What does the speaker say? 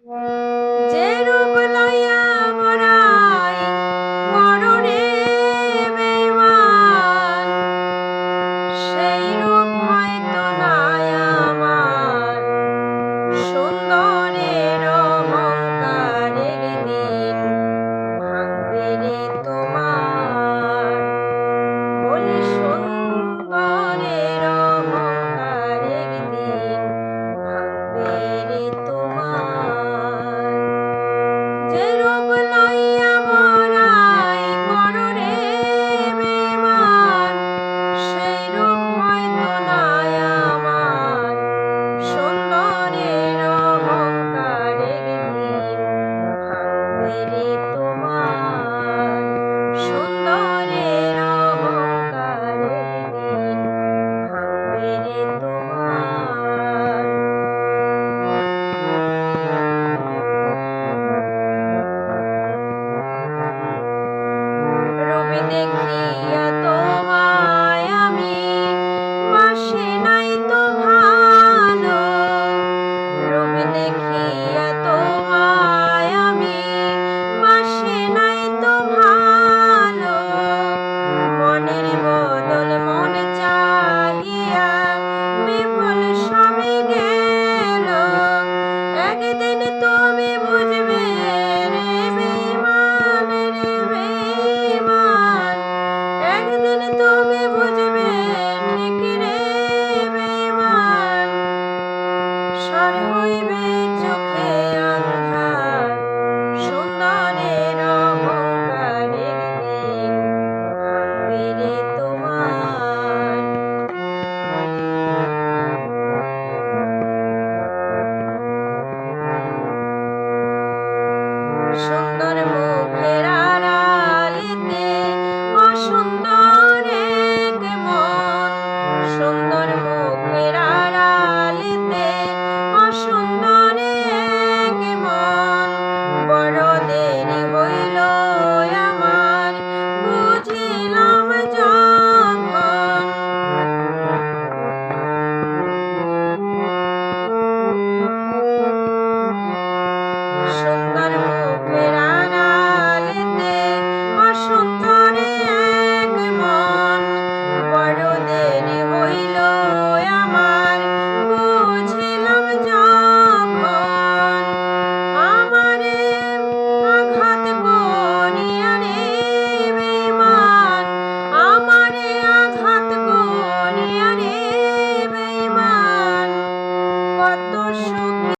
যে রূপ লইয়া বড়াই করো রে বেঈমান, সেই রূপ হয়তো নাই আমার। সুন্দরের অহংকারের দিন ভাঙবে রে তোমার। বলি সুন্দরের অহংকারের দিন ভাঙবে রে তোমার। যে রূপ লইয়া বড়াই করো রে বেঈমান, সেই রূপ হয়তো নাই আমার। সুন্দরের অহংকারের দিন ভাঙবে রে তোমার। সুন্দরের অহংকারের দিন ভাঙবে রে তোমার। রূপ দেখিয়া তোমায় আমি বাসি নাই তো ভালো। রূপ দেখিয়া তোমায় আমি বাসি নাই তো ভালো। মনের বদল মন চাহিয়া বিফল সবই গেল। একদিন তুমি বুঝবে রে বেঈমান, রে বেঈমান। একদিন তুমি বুঝবে ঠিক রে বেঈমান। সর হইবে